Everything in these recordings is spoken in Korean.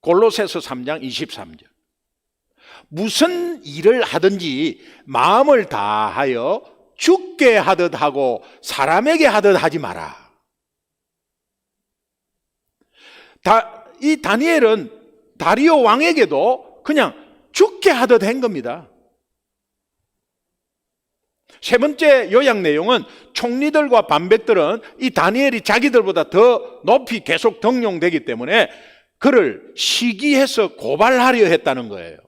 골로새서 3장 23절. 무슨 일을 하든지 마음을 다하여 주께 하듯 하고 사람에게 하듯 하지 마라. 이 다니엘은 다리오 왕에게도 그냥 주께 하듯 한 겁니다. 세 번째 요약 내용은 총리들과 반백들은 이 다니엘이 자기들보다 더 높이 계속 등용되기 때문에 그를 시기해서 고발하려 했다는 거예요.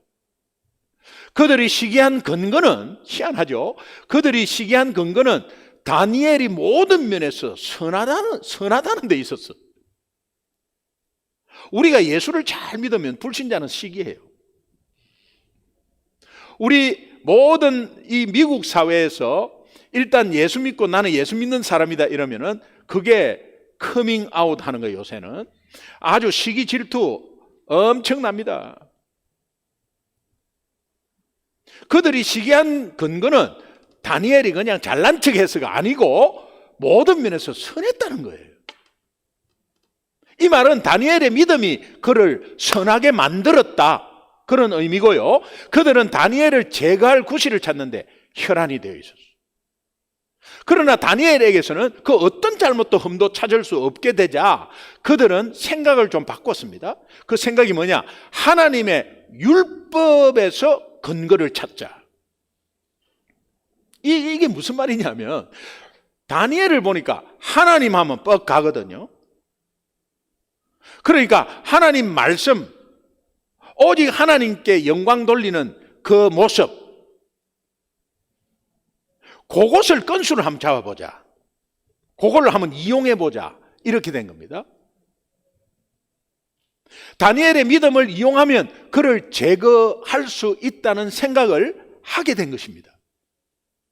그들이 시기한 근거는 희한하죠. 그들이 시기한 근거는 다니엘이 모든 면에서 선하다는 데 있었어. 우리가 예수를 잘 믿으면 불신자는 시기해요. 우리 모든 이 미국 사회에서 일단 예수 믿고 나는 예수 믿는 사람이다 이러면은 그게 커밍 아웃 하는 거예요. 요새는 아주 시기 질투 엄청납니다. 그들이 시기한 근거는 다니엘이 그냥 잘난 척해서가 아니고 모든 면에서 선했다는 거예요. 이 말은 다니엘의 믿음이 그를 선하게 만들었다 그런 의미고요. 그들은 다니엘을 제거할 구실을 찾는데 혈안이 되어 있었어요. 그러나 다니엘에게서는 그 어떤 잘못도 흠도 찾을 수 없게 되자 그들은 생각을 좀 바꿨습니다. 그 생각이 뭐냐? 하나님의 율법에서 근거를 찾자. 이게 무슨 말이냐면 다니엘을 보니까 하나님 하면 뻑 가거든요. 그러니까 하나님 말씀, 오직 하나님께 영광 돌리는 그 모습, 그것을 건수를 한번 잡아보자. 그걸 한번 이용해보자. 이렇게 된 겁니다. 다니엘의 믿음을 이용하면 그를 제거할 수 있다는 생각을 하게 된 것입니다.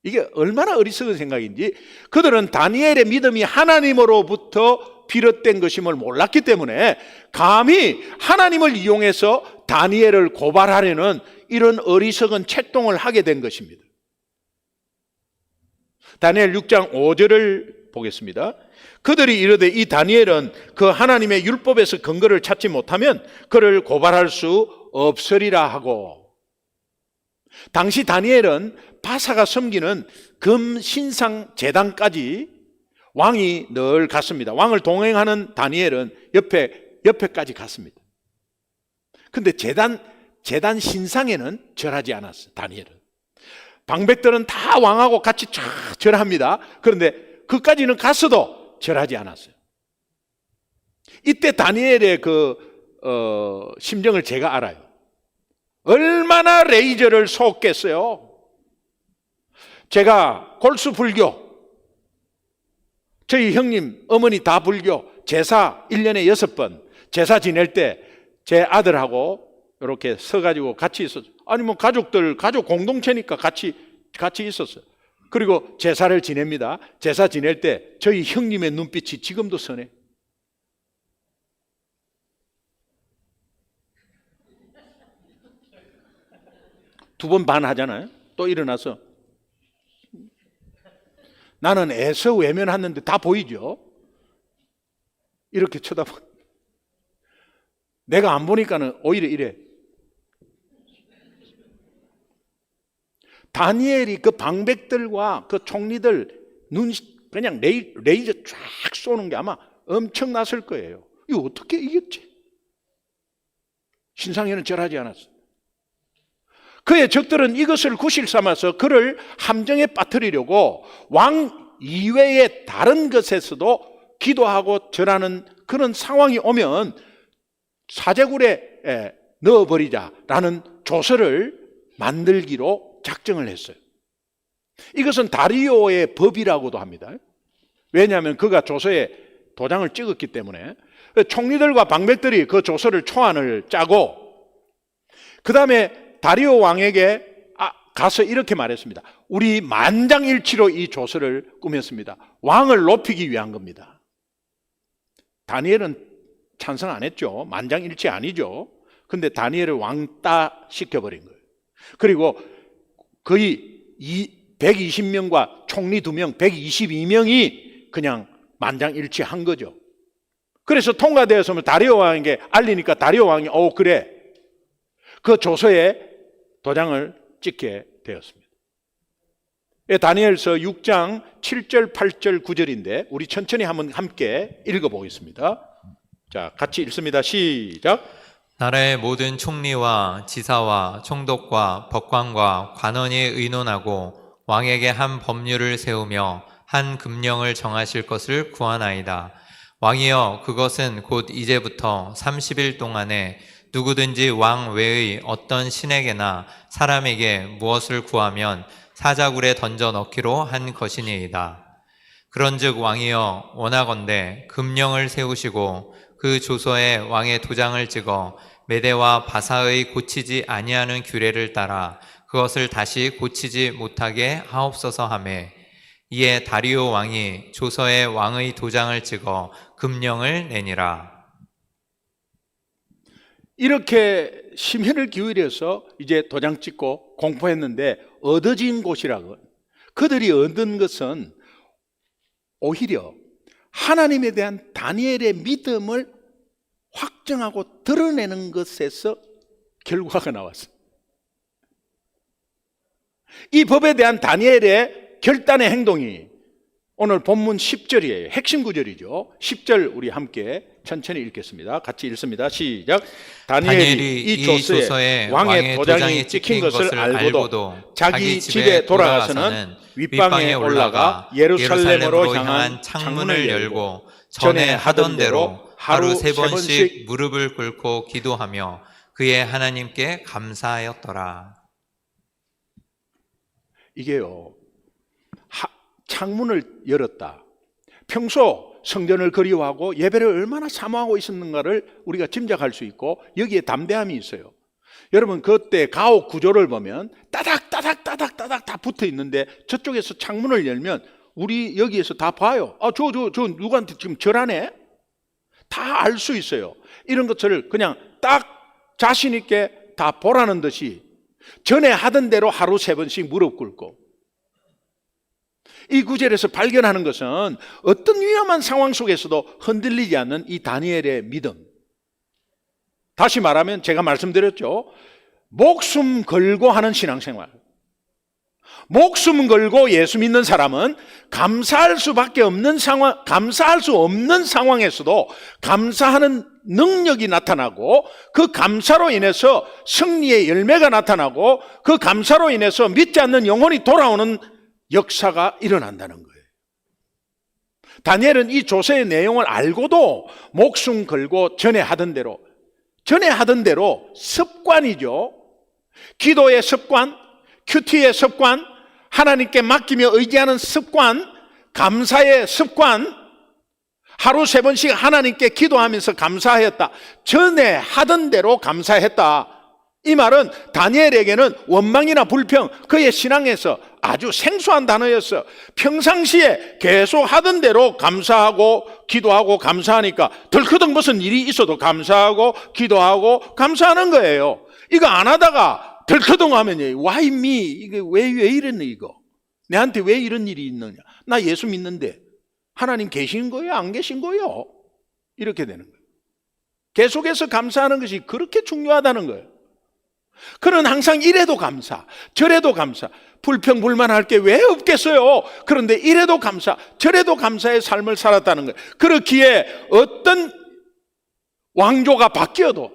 이게 얼마나 어리석은 생각인지 그들은 다니엘의 믿음이 하나님으로부터 비롯된 것임을 몰랐기 때문에 감히 하나님을 이용해서 다니엘을 고발하려는 이런 어리석은 책동을 하게 된 것입니다. 다니엘 6장 5절을 보겠습니다. 그들이 이르되 이 다니엘은 그 하나님의 율법에서 근거를 찾지 못하면 그를 고발할 수 없으리라 하고, 당시 다니엘은 바사가 섬기는 금 신상 제단까지 왕이 늘 갔습니다. 왕을 동행하는 다니엘은 옆에까지 갔습니다. 근데 제단 신상에는 절하지 않았어요. 다니엘은. 방백들은 다 왕하고 같이 쫙 절합니다. 그런데 그까지는 갔어도 절하지 않았어요. 이때 다니엘의 심정을 제가 알아요. 얼마나 레이저를 쏘겠어요. 제가 골수 불교, 저희 형님, 어머니 다 불교, 제사 1년에 6번 제사 지낼 때 제 아들하고 이렇게 서가지고 같이 있었어요. 아니 뭐 가족 공동체니까 같이 있었어요. 그리고 제사를 지냅니다. 제사 지낼 때 저희 형님의 눈빛이 지금도 선해. 두 번 반 하잖아요. 또 일어나서 나는 애서 외면하는데 다 보이죠. 이렇게 쳐다봐. 내가 안 보니까는 오히려 이래. 다니엘이 그 방백들과 그 총리들 그냥 레이저 쫙 쏘는 게 아마 엄청났을 거예요. 이거 어떻게 이겼지? 신상에는 절하지 않았어. 그의 적들은 이것을 구실 삼아서 그를 함정에 빠뜨리려고 왕 이외의 다른 것에서도 기도하고 절하는 그런 상황이 오면 사제굴에 넣어버리자라는 조서를 만들기로 작정을 했어요. 이것은 다리오의 법이라고도 합니다. 왜냐하면 그가 조서에 도장을 찍었기 때문에 총리들과 방백들이 그 조서를 초안을 짜고 그 다음에 다리오 왕에게 가서 이렇게 말했습니다. 우리 만장일치로 이 조서를 꾸몄습니다. 왕을 높이기 위한 겁니다. 다니엘은 찬성 안 했죠. 만장일치 아니죠. 근데 다니엘을 왕따 시켜버린 거예요. 그리고 거의 120명과 총리 2명, 122명이 그냥 만장일치한 거죠. 그래서 통과되었으면 다리오 왕에게 알리니까 다리오 왕이 그래, 그 조서에 도장을 찍게 되었습니다. 다니엘서 6장 7절, 8절, 9절인데 우리 천천히 한번 함께 읽어보겠습니다. 자, 같이 읽습니다. 시작. 나라의 모든 총리와 지사와 총독과 법관과 관원이 의논하고 왕에게 한 법률을 세우며 한 금령을 정하실 것을 구하나이다. 왕이여, 그것은 곧 이제부터 30일 동안에 누구든지 왕 외의 어떤 신에게나 사람에게 무엇을 구하면 사자굴에 던져 넣기로 한 것이니이다. 그런즉 왕이여, 원하건대 금령을 세우시고 그 조서에 왕의 도장을 찍어 메대와 바사의 고치지 아니하는 규례를 따라 그것을 다시 고치지 못하게 하옵소서 하매, 이에 다리오 왕이 조서에 왕의 도장을 찍어 금령을 내니라. 이렇게 심혈을 기울여서 이제 도장 찍고 공포했는데 얻어진 곳이라고, 그들이 얻은 것은 오히려 하나님에 대한 다니엘의 믿음을 확정하고 드러내는 것에서 결과가 나왔어요. 이 법에 대한 다니엘의 결단의 행동이 오늘 본문 10절이에요. 핵심 구절이죠. 10절 우리 함께 천천히 읽겠습니다. 같이 읽습니다. 시작. 다니엘이 이 조서에 왕의 도장이 찍힌 것을 알고도 자기 집에 돌아가서는 윗방에 올라가 예루살렘으로 향한 창문을 열고 전에 하던 대로 하루 3번씩 무릎을 꿇고 기도하며 그의 하나님께 감사하였더라. 이게요, 창문을 열었다. 평소 성전을 그리워하고 예배를 얼마나 사모하고 있었는가를 우리가 짐작할 수 있고 여기에 담대함이 있어요. 여러분, 그때 가옥 구조를 보면 따닥따닥 다 붙어 있는데 저쪽에서 창문을 열면 우리 여기에서 다 봐요. 저 누구한테 지금 절하네? 다 알 수 있어요. 이런 것들을 그냥 딱 자신 있게 다 보라는 듯이 전에 하던 대로 하루 3번씩 무릎 꿇고, 이 구절에서 발견하는 것은 어떤 위험한 상황 속에서도 흔들리지 않는 이 다니엘의 믿음. 다시 말하면 제가 말씀드렸죠. 목숨 걸고 하는 신앙생활. 목숨 걸고 예수 믿는 사람은 감사할 수밖에 없는 상황, 감사할 수 없는 상황에서도 감사하는 능력이 나타나고 그 감사로 인해서 승리의 열매가 나타나고 그 감사로 인해서 믿지 않는 영혼이 돌아오는 역사가 일어난다는 거예요. 다니엘은 이 조서의 내용을 알고도 목숨 걸고 전에 하던 대로 습관이죠. 기도의 습관, 큐티의 습관, 하나님께 맡기며 의지하는 습관, 감사의 습관, 하루 3번씩 하나님께 기도하면서 감사했다. 전에 하던 대로 감사했다. 이 말은 다니엘에게는 원망이나 불평, 그의 신앙에서 아주 생소한 단어였어. 평상시에 계속 하던 대로 감사하고 기도하고 감사하니까 덜커덕 무슨 일이 있어도 감사하고 기도하고 감사하는 거예요. 이거 안 하다가 덜커덕 하면 why me? 이게 왜 이랬네 이거? 내한테 왜 이런 일이 있느냐? 나 예수 믿는데 하나님 계신 거예요? 안 계신 거예요? 이렇게 되는 거예요. 계속해서 감사하는 것이 그렇게 중요하다는 거예요. 그는 항상 이래도 감사, 저래도 감사, 불평불만할 게 왜 없겠어요? 그런데 이래도 감사, 저래도 감사의 삶을 살았다는 거예요. 그렇기에 어떤 왕조가 바뀌어도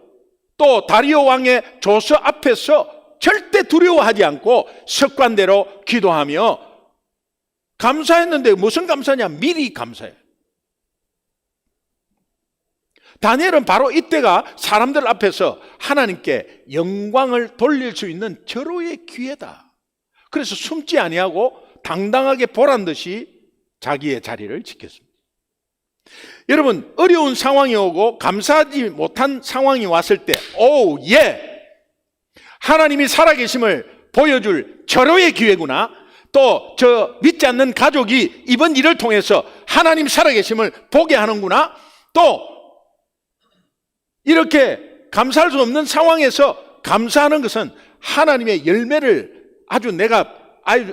또 다리오 왕의 조서 앞에서 절대 두려워하지 않고 습관대로 기도하며 감사했는데 무슨 감사냐? 미리 감사해. 다니엘은 바로 이때가 사람들 앞에서 하나님께 영광을 돌릴 수 있는 절호의 기회다. 그래서 숨지 아니하고 당당하게 보란 듯이 자기의 자리를 지켰습니다. 여러분, 어려운 상황이 오고 감사하지 못한 상황이 왔을 때 하나님이 살아계심을 보여줄 절호의 기회구나. 또 저 믿지 않는 가족이 이번 일을 통해서 하나님 살아계심을 보게 하는구나. 또 이렇게 감사할 수 없는 상황에서 감사하는 것은 하나님의 열매를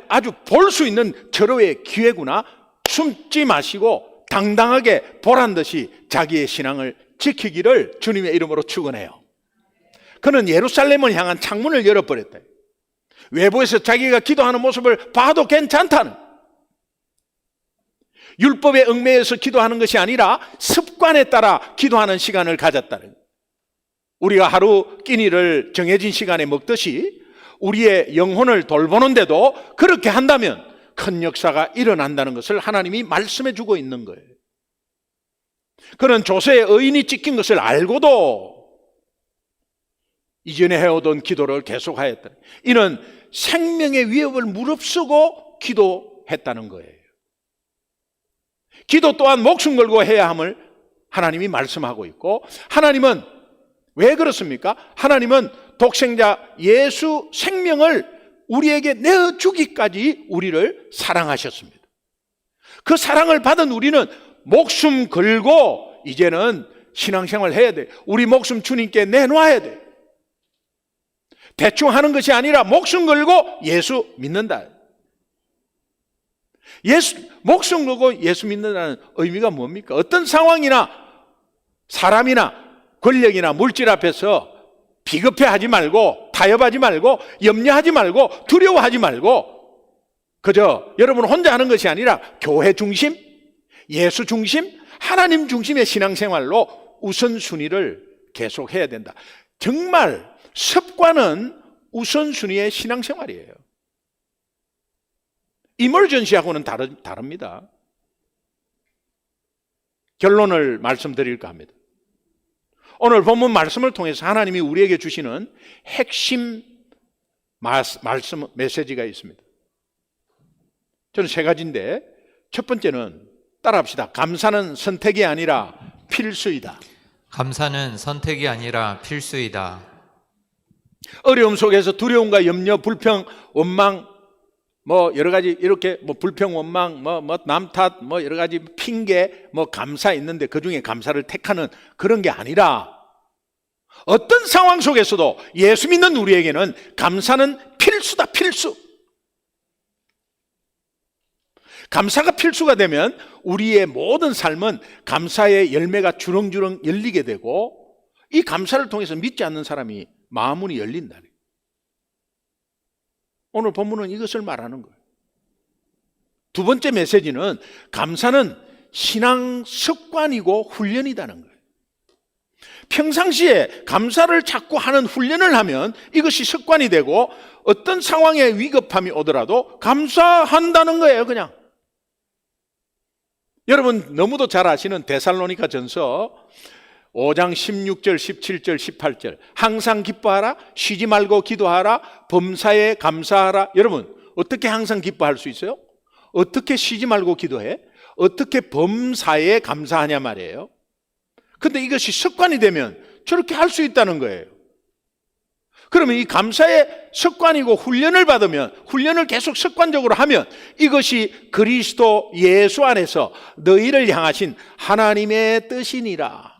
아주 볼 수 있는 절호의 기회구나. 숨지 마시고 당당하게 보란듯이 자기의 신앙을 지키기를 주님의 이름으로 축원해요. 그는 예루살렘을 향한 창문을 열어버렸다. 외부에서 자기가 기도하는 모습을 봐도 괜찮다는, 율법에 얽매여서 기도하는 것이 아니라 습관에 따라 기도하는 시간을 가졌다는, 우리가 하루 끼니를 정해진 시간에 먹듯이 우리의 영혼을 돌보는데도 그렇게 한다면 큰 역사가 일어난다는 것을 하나님이 말씀해 주고 있는 거예요. 그는 조세의 의인이 찍힌 것을 알고도 이전에 해오던 기도를 계속하였다. 이는 생명의 위협을 무릅쓰고 기도했다는 거예요. 기도 또한 목숨 걸고 해야 함을 하나님이 말씀하고 있고, 하나님은 왜 그렇습니까? 하나님은 독생자 예수 생명을 우리에게 내어주기까지 우리를 사랑하셨습니다. 그 사랑을 받은 우리는 목숨 걸고 이제는 신앙생활 해야 돼. 우리 목숨 주님께 내놔야 돼. 대충 하는 것이 아니라 목숨 걸고 예수 믿는다. 목숨 걸고 예수 믿는다는 의미가 뭡니까? 어떤 상황이나 사람이나 권력이나 물질 앞에서 비겁해하지 말고, 타협하지 말고, 염려하지 말고, 두려워하지 말고, 그저 여러분 혼자 하는 것이 아니라 교회 중심, 예수 중심, 하나님 중심의 신앙생활로 우선순위를 계속해야 된다. 정말 습관은 우선순위의 신앙생활이에요. 이머전시하고는 다릅니다. 결론을 말씀드릴까 합니다. 오늘 본문 말씀을 통해서 하나님이 우리에게 주시는 핵심 말씀 메시지가 있습니다. 저는 세 가지인데, 첫 번째는 따라합시다. 감사는 선택이 아니라 필수이다. 감사는 선택이 아니라 필수이다. 어려움 속에서 두려움과 염려, 불평, 원망, 여러 가지 이렇게 불평, 원망, 남 탓, 여러 가지 핑계, 감사 있는데 그 중에 감사를 택하는 그런 게 아니라, 어떤 상황 속에서도 예수 믿는 우리에게는 감사는 필수다, 필수. 감사가 필수가 되면 우리의 모든 삶은 감사의 열매가 주렁주렁 열리게 되고, 이 감사를 통해서 믿지 않는 사람이 마음문이 열린다. 오늘 본문은 이것을 말하는 거예요. 두 번째 메시지는 감사는 신앙 습관이고 훈련이라는 거예요. 평상시에 감사를 자꾸 하는 훈련을 하면 이것이 습관이 되고, 어떤 상황에 위급함이 오더라도 감사한다는 거예요, 그냥. 여러분 너무도 잘 아시는 데살로니가 전서 5장 16절, 17절, 18절. 항상 기뻐하라, 쉬지 말고 기도하라, 범사에 감사하라. 여러분 어떻게 항상 기뻐할 수 있어요? 어떻게 쉬지 말고 기도해? 어떻게 범사에 감사하냐 말이에요. 근데 이것이 습관이 되면 저렇게 할 수 있다는 거예요. 그러면 이 감사의 습관이고 훈련을 받으면, 훈련을 계속 습관적으로 하면 이것이 그리스도 예수 안에서 너희를 향하신 하나님의 뜻이니라.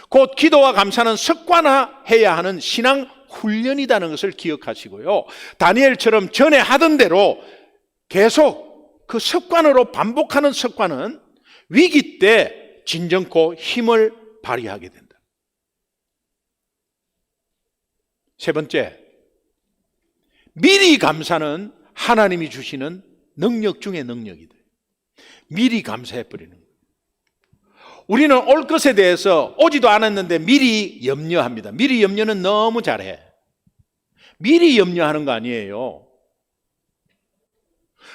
곧 기도와 감사는 습관화해야 하는 신앙 훈련이라는 것을 기억하시고요. 다니엘처럼 전에 하던 대로 계속 그 습관으로 반복하는 습관은 위기 때 진정코 힘을 발휘하게 된다. 세 번째, 미리 감사는 하나님이 주시는 능력 중의 능력이다. 미리 감사해버리는 거예요. 우리는 올 것에 대해서 오지도 않았는데 미리 염려합니다. 미리 염려는 너무 잘해. 미리 염려하는 거 아니에요.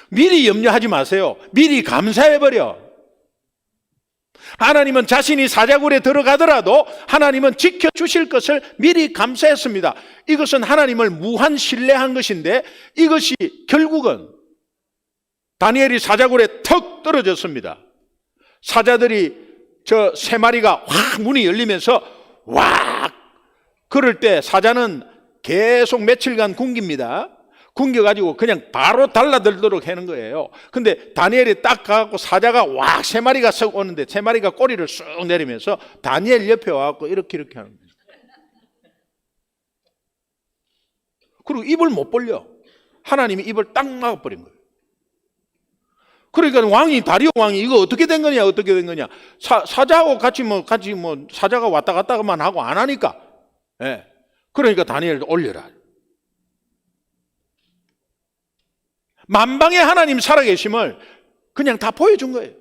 미리 염려하지 마세요. 미리 감사해버려. 하나님은 자신이 사자굴에 들어가더라도 하나님은 지켜주실 것을 미리 감사했습니다. 이것은 하나님을 무한 신뢰한 것인데, 이것이 결국은 다니엘이 사자굴에 턱 떨어졌습니다. 사자들이 저 세 마리가 확 문이 열리면서 왁, 그럴 때 사자는 계속 며칠간 굶깁니다. 굶겨가지고 그냥 바로 달라들도록 하는 거예요. 근데 다니엘이 딱 가갖고 사자가 왁 세 마리가 썩 오는데 세 마리가 꼬리를 쑥 내리면서 다니엘 옆에 와갖고 이렇게 하는 거예요. 그리고 입을 못 벌려. 하나님이 입을 딱 막아버린 거예요. 그러니까 다리오 왕이 이거 어떻게 된 거냐, 어떻게 된 거냐. 사자하고 같이 사자가 왔다 갔다만 하고 안 하니까. 예. 그러니까 다니엘을 올려라. 만방의 하나님 살아계심을 그냥 다 보여준 거예요.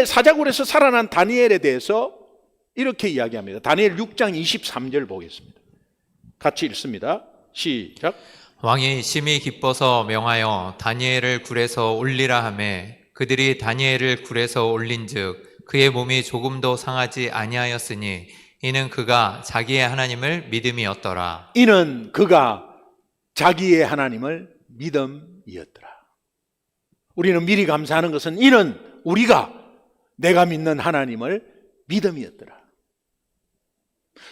사자굴에서 살아난 다니엘에 대해서 이렇게 이야기합니다. 다니엘 6장 23절 보겠습니다. 같이 읽습니다. 시작. 왕이 심히 기뻐서 명하여 다니엘을 굴에서 올리라 하매 그들이 다니엘을 굴에서 올린즉 그의 몸이 조금도 상하지 아니하였으니 이는 그가 자기의 하나님을 믿음이었더라. 이는 그가 자기의 하나님을 믿음이었더라. 우리는 미리 감사하는 것은 이는 우리가 내가 믿는 하나님을 믿음이었더라.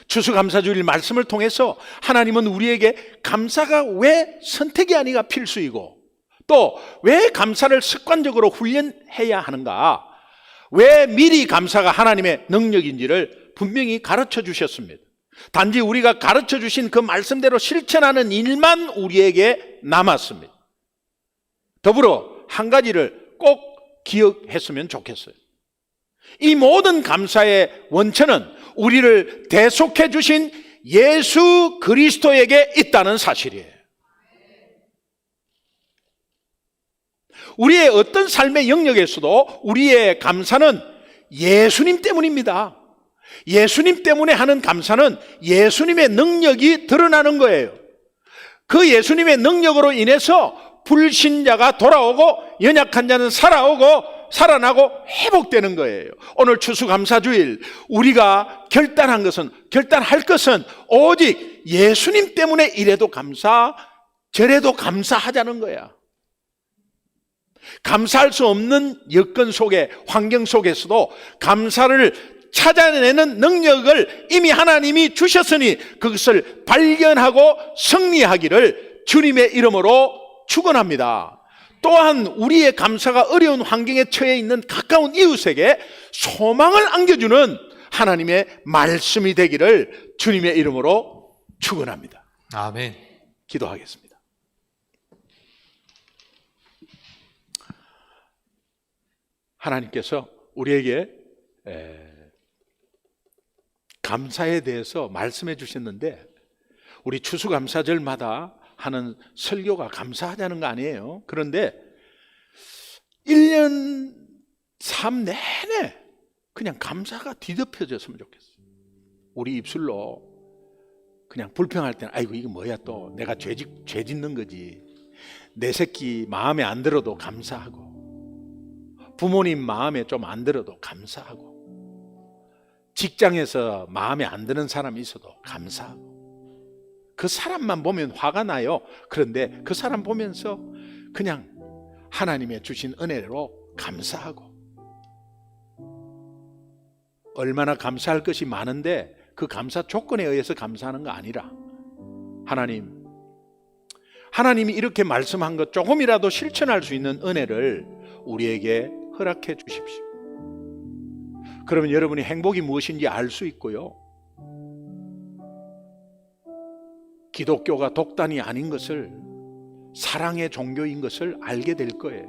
추수감사주일 말씀을 통해서 하나님은 우리에게 감사가 왜 선택이 아니라 필수이고 또 왜 감사를 습관적으로 훈련해야 하는가, 왜 미리 감사가 하나님의 능력인지를 분명히 가르쳐 주셨습니다. 단지 우리가 가르쳐 주신 그 말씀대로 실천하는 일만 우리에게 남았습니다. 더불어 한 가지를 꼭 기억했으면 좋겠어요. 이 모든 감사의 원천은 우리를 대속해 주신 예수 그리스도에게 있다는 사실이에요. 우리의 어떤 삶의 영역에서도 우리의 감사는 예수님 때문입니다. 예수님 때문에 하는 감사는 예수님의 능력이 드러나는 거예요. 그 예수님의 능력으로 인해서 불신자가 돌아오고 연약한 자는 살아나고 회복되는 거예요. 오늘 추수감사주일 우리가 결단할 것은 오직 예수님 때문에 이래도 감사, 저래도 감사하자는 거야. 감사할 수 없는 여건 속에, 환경 속에서도 감사를 찾아내는 능력을 이미 하나님이 주셨으니 그것을 발견하고 승리하기를 주님의 이름으로 축원합니다. 또한 우리의 감사가 어려운 환경에 처해 있는 가까운 이웃에게 소망을 안겨주는 하나님의 말씀이 되기를 주님의 이름으로 축원합니다. 아멘. 기도하겠습니다. 하나님께서 우리에게 감사에 대해서 말씀해 주셨는데 우리 추수감사절마다 하는 설교가 감사하자는 거 아니에요. 그런데 1년 삶 내내 그냥 감사가 뒤덮여졌으면 좋겠어요. 우리 입술로 그냥 불평할 때는 아이고 이게 뭐야, 또 내가 죄 짓는 거지. 내 새끼 마음에 안 들어도 감사하고, 부모님 마음에 좀 안 들어도 감사하고, 직장에서 마음에 안 드는 사람이 있어도 감사하고, 그 사람만 보면 화가 나요. 그런데 그 사람 보면서 그냥 하나님의 주신 은혜로 감사하고, 얼마나 감사할 것이 많은데 그 감사 조건에 의해서 감사하는 거 아니라 하나님이 이렇게 말씀한 것 조금이라도 실천할 수 있는 은혜를 우리에게 허락해 주십시오. 그러면 여러분이 행복이 무엇인지 알 수 있고요, 기독교가 독단이 아닌 것을, 사랑의 종교인 것을 알게 될 거예요.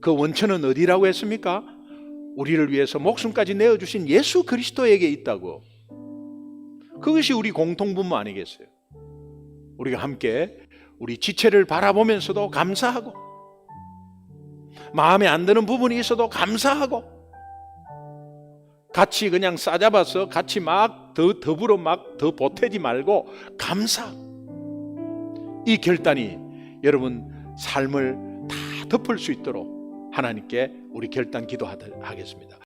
그 원천은 어디라고 했습니까? 우리를 위해서 목숨까지 내어주신 예수 그리스도에게 있다고. 그것이 우리 공통분모 아니겠어요? 우리가 함께 우리 지체를 바라보면서도 감사하고, 마음에 안 드는 부분이 있어도 감사하고, 같이 그냥 싸잡아서 같이 막 더불어 막 더 보태지 말고 감사. 이 결단이 여러분 삶을 다 덮을 수 있도록 하나님께 우리 결단 기도하겠습니다.